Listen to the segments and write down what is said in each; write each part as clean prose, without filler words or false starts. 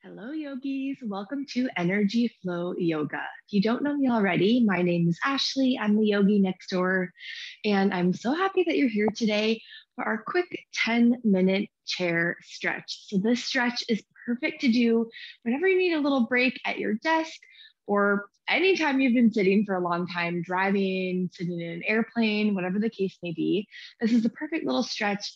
Hello, yogis. Welcome to Energy Flow Yoga. If you don't know me already, my name is Ashley. I'm the yogi next door, and I'm so happy that you're here today for our quick 10-minute chair stretch. So, this stretch is perfect to do whenever you need a little break at your desk or anytime you've been sitting for a long time, driving, sitting in an airplane, whatever the case may be. This is a perfect little stretch.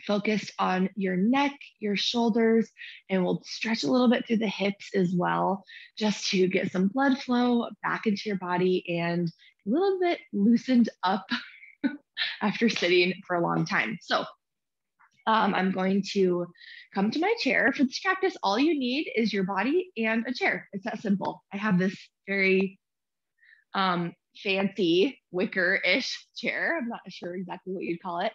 Focused on your neck, your shoulders, and we'll stretch a little bit through the hips as well, just to get some blood flow back into your body and a little bit loosened up after sitting for a long time. So I'm going to come to my chair. For this practice, all you need is your body and a chair. It's that simple. I have this very fancy wicker-ish chair. I'm not sure exactly what you'd call it.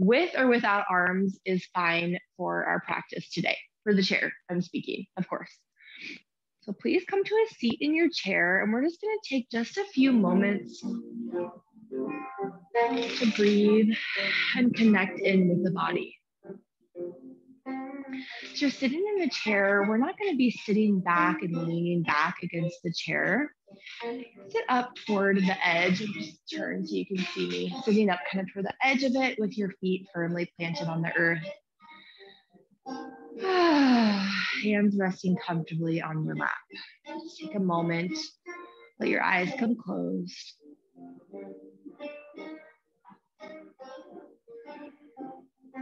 With or without arms is fine for our practice today. For the chair, I'm speaking, of course. So please come to a seat in your chair, and we're just going to take just a few moments to breathe and connect in with the body. So you're sitting in the chair. We're not going to be sitting back and leaning back against the chair. Sit up toward the edge and just turn so you can see me sitting up kind of toward the edge of it with your feet firmly planted on the earth. Hands resting comfortably on your lap. Just take a moment, let your eyes come closed.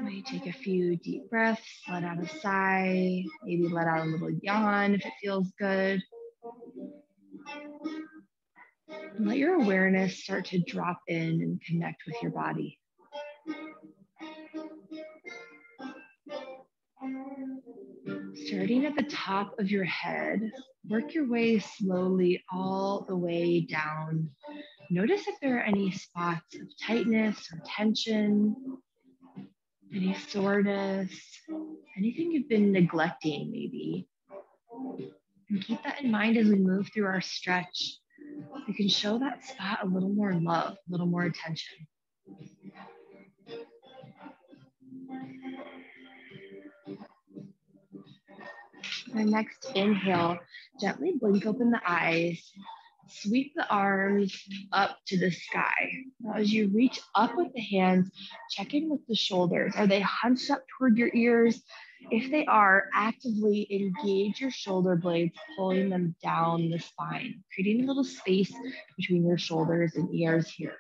Maybe take a few deep breaths, let out a sigh, maybe let out a little yawn if it feels good. And let your awareness start to drop in and connect with your body. Starting at the top of your head, work your way slowly all the way down. Notice if there are any spots of tightness or tension, any soreness, anything you've been neglecting maybe. And keep that in mind as we move through our stretch. We can show that spot a little more love, a little more attention. Our next inhale, gently blink open the eyes, sweep the arms up to the sky. Now, as you reach up with the hands, check in with the shoulders. Are they hunched up toward your ears? If they are, actively engage your shoulder blades, pulling them down the spine, creating a little space between your shoulders and ears here.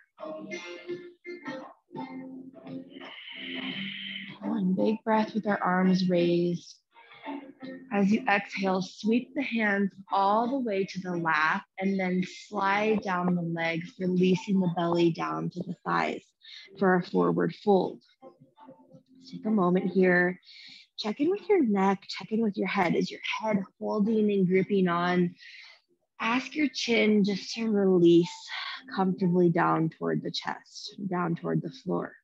One big breath with our arms raised. As you exhale, sweep the hands all the way to the lap and then slide down the legs, releasing the belly down to the thighs for a forward fold. Take a moment here. Check in with your neck, check in with your head. Is your head holding and gripping on? Ask your chin just to release comfortably down toward the chest, down toward the floor.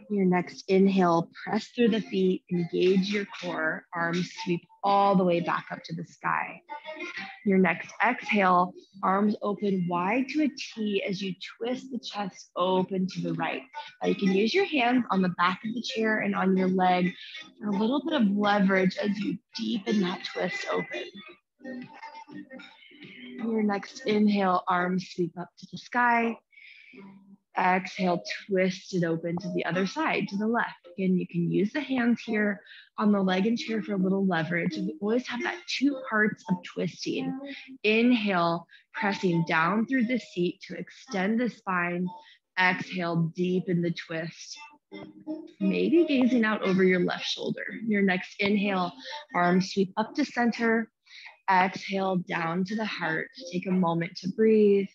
Your next inhale, press through the feet, engage your core, arms sweep all the way back up to the sky. Your next exhale, arms open wide to a T as you twist the chest open to the right. Now you can use your hands on the back of the chair and on your leg for a little bit of leverage as you deepen that twist open. Your next inhale, arms sweep up to the sky. Exhale, twist it open to the other side, to the left. Again, you can use the hands here on the leg and chair for a little leverage. We always have that two parts of twisting. Inhale, pressing down through the seat to extend the spine. Exhale, deepen the twist. Maybe gazing out over your left shoulder. Your next inhale, arms sweep up to center. Exhale, down to the heart. Take a moment to breathe.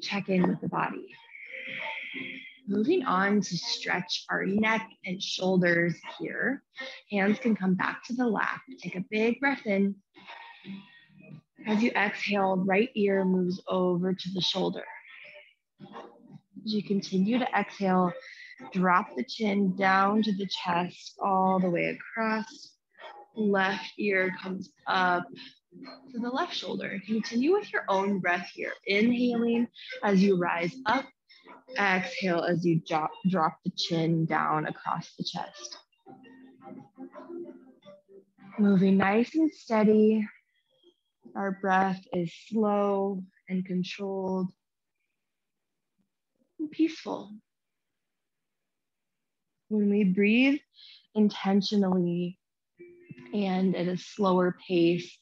Check in with the body. Moving on to stretch our neck and shoulders here. Hands can come back to the lap. Take a big breath in. As you exhale, right ear moves over to the shoulder. As you continue to exhale, drop the chin down to the chest all the way across. Left ear comes up to the left shoulder. Continue with your own breath here. Inhaling as you rise up Exhale as you drop the chin down across the chest. Moving nice and steady. Our breath is slow and controlled and peaceful. When we breathe intentionally and at a slower pace,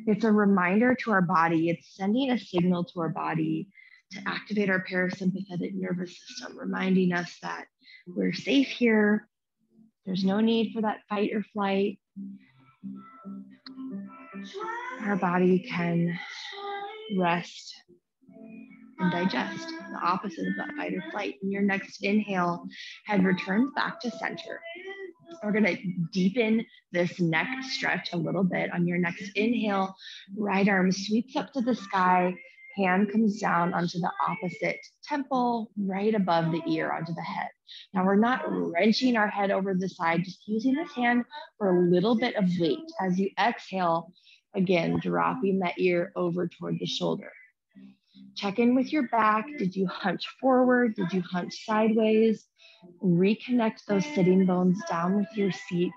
it's a reminder to our body, it's sending a signal to our body to activate our parasympathetic nervous system, reminding us that we're safe here. There's no need for that fight or flight. Our body can rest and digest, the opposite of that fight or flight. In your next inhale, head returns back to center. We're going to deepen this neck stretch a little bit. On your next inhale, right arm sweeps up to the sky, hand comes down onto the opposite temple, right above the ear onto the head. Now we're not wrenching our head over the side, just using this hand for a little bit of weight. As you exhale, again, dropping that ear over toward the shoulder. Check in with your back. Did you hunch forward? Did you hunch sideways? Reconnect those sitting bones down with your seat.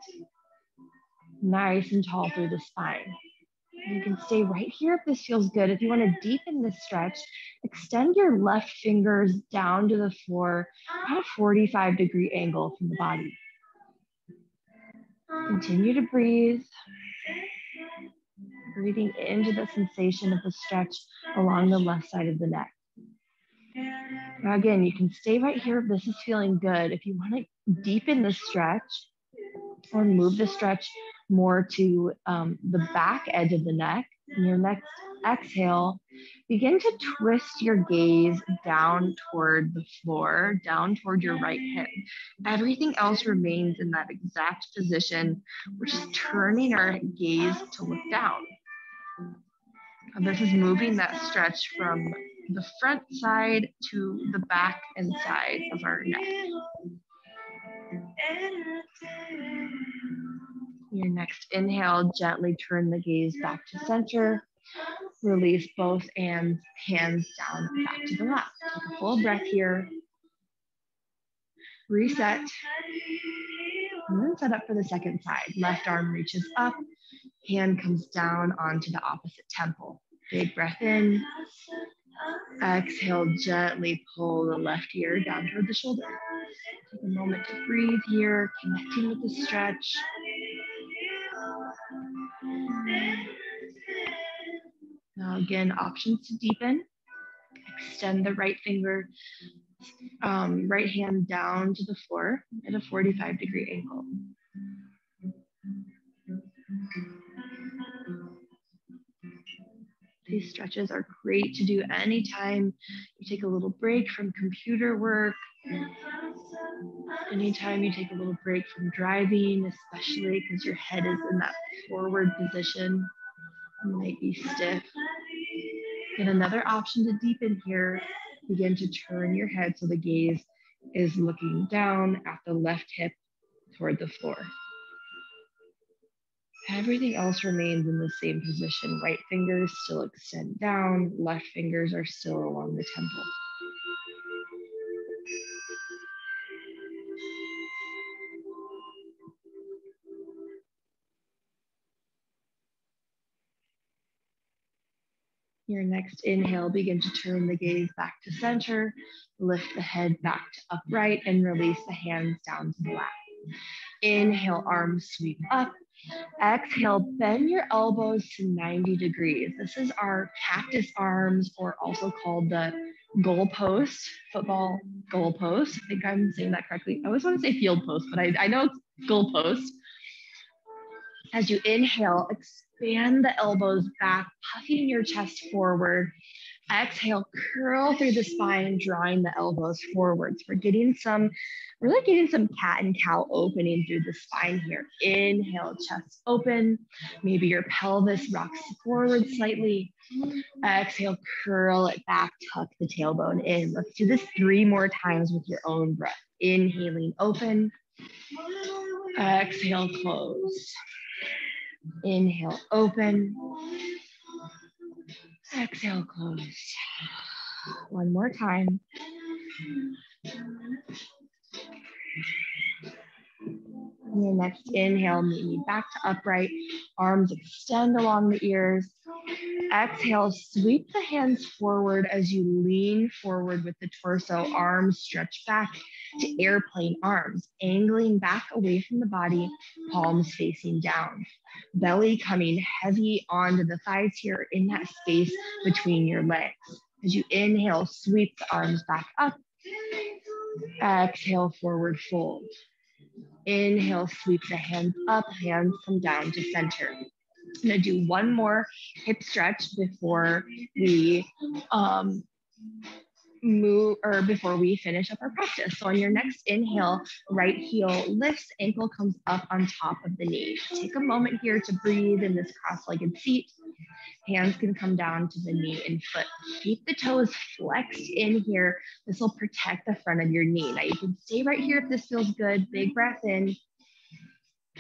Nice and tall through the spine. You can stay right here if this feels good. If you want to deepen this stretch, extend your left fingers down to the floor at a 45-degree angle from the body. Continue to breathe. Breathing into the sensation of the stretch along the left side of the neck. Now again, you can stay right here if this is feeling good. If you want to deepen the stretch or move the stretch more to the back edge of the neck, in your next exhale, begin to twist your gaze down toward the floor, down toward your right hip. Everything else remains in that exact position. We're just turning our gaze to look down. And this is moving that stretch from the front side to the back and side of our neck. Your next inhale, gently turn the gaze back to center. Release both hands down back to the left. Take a full breath here. Reset. And then set up for the second side. Left arm reaches up. Hand comes down onto the opposite temple. Big breath in. Exhale, gently pull the left ear down toward the shoulder. Take a moment to breathe here, connecting with the stretch. Now again, options to deepen. Extend the right finger, right hand down to the floor at a 45-degree angle. These stretches are great to do anytime you take a little break from computer work, anytime you take a little break from driving, especially because your head is in that forward position. You might be stiff. And another option to deepen here, begin to turn your head so the gaze is looking down at the left hip toward the floor. Everything else remains in the same position. Right fingers still extend down, left fingers are still along the temple. Your next inhale, begin to turn the gaze back to center, lift the head back to upright, and release the hands down to the lap. Inhale, arms sweep up. Exhale, bend your elbows to 90 degrees. This is our cactus arms, or also called the goalpost, football goalpost. I think I'm saying that correctly. I always want to say field post, but I know it's goalpost. As you inhale, expand the elbows back, puffing your chest forward. Exhale, curl through the spine, drawing the elbows forwards. We're really getting some cat and cow opening through the spine here. Inhale, chest open. Maybe your pelvis rocks forward slightly. Exhale, curl it back, tuck the tailbone in. Let's do this 3 more times with your own breath. Inhaling, open. Exhale, close. Inhale, open. Exhale, close. One more time. On your next inhale, knee back to upright, arms extend along the ears. Exhale, sweep the hands forward as you lean forward with the torso, arms stretch back to airplane arms, angling back away from the body, palms facing down. Belly coming heavy onto the thighs here in that space between your legs. As you inhale, sweep the arms back up. Exhale, forward fold. Inhale, sweep the hands up, hands come down to center. I'm gonna do one more hip stretch before we before we finish up our practice. So on your next inhale, right heel lifts, ankle comes up on top of the knee. Take a moment here to breathe in this cross-legged seat. Hands can come down to the knee and foot. Keep the toes flexed in here. This will protect the front of your knee. Now you can stay right here if this feels good. Big breath in.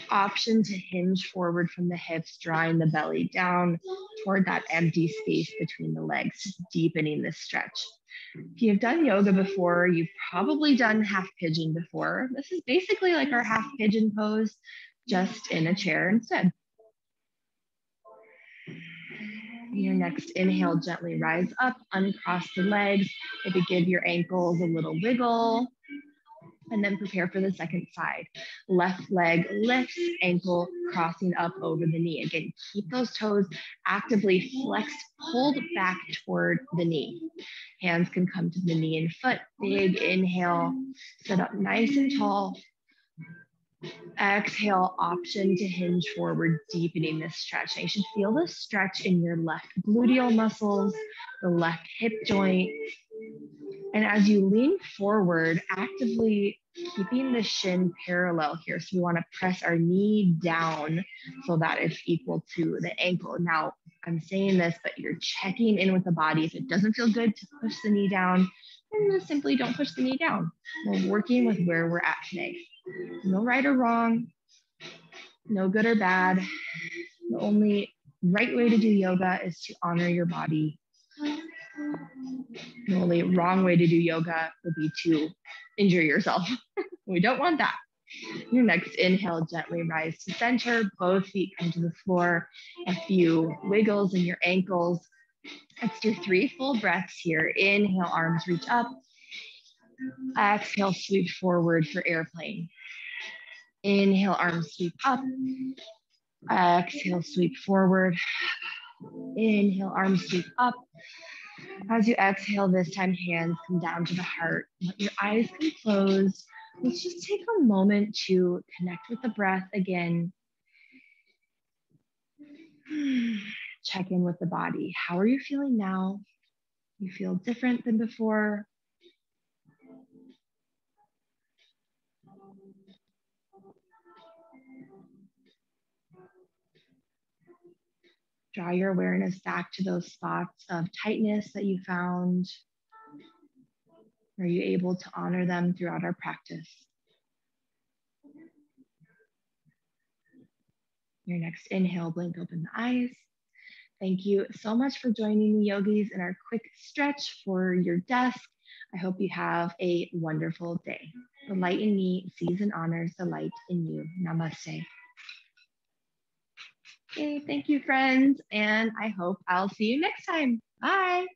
Option to hinge forward from the hips, drawing the belly down toward that empty space between the legs, just deepening this stretch. If you've done yoga before, you've probably done half pigeon before. This is basically like our half pigeon pose, just in a chair instead. Your next inhale, gently rise up, uncross the legs, maybe give your ankles a little wiggle, and then prepare for the second side. Left leg lifts, ankle crossing up over the knee. Again, keep those toes actively flexed, pulled back toward the knee. Hands can come to the knee and foot. Big inhale, sit up nice and tall. Exhale, option to hinge forward, deepening this stretch. Now you should feel the stretch in your left gluteal muscles, the left hip joint. And as you lean forward, actively keeping the shin parallel here. So we want to press our knee down so that it's equal to the ankle. Now, I'm saying this, but you're checking in with the body. If it doesn't feel good to push the knee down, then just simply don't push the knee down. We're working with where we're at today. No right or wrong, no good or bad. The only right way to do yoga is to honor your body. The only wrong way to do yoga would be to injure yourself. We don't want that. Your next inhale, gently rise to center, both feet come to the floor, a few wiggles in your ankles. Let's do 3 full breaths here. Inhale, arms reach up. Exhale, sweep forward for airplane. Inhale, arms sweep up. Exhale, sweep forward. Inhale, arms sweep up. As you exhale this time, hands come down to the heart. Let your eyes come closed. Let's just take a moment to connect with the breath again. Check in with the body. How are you feeling now? You feel different than before? Draw your awareness back to those spots of tightness that you found. Are you able to honor them throughout our practice? Your next inhale, blink open the eyes. Thank you so much for joining the yogis in our quick stretch for your desk. I hope you have a wonderful day. The light in me sees and honors the light in you. Namaste. Okay, thank you, friends, and I hope I'll see you next time. Bye.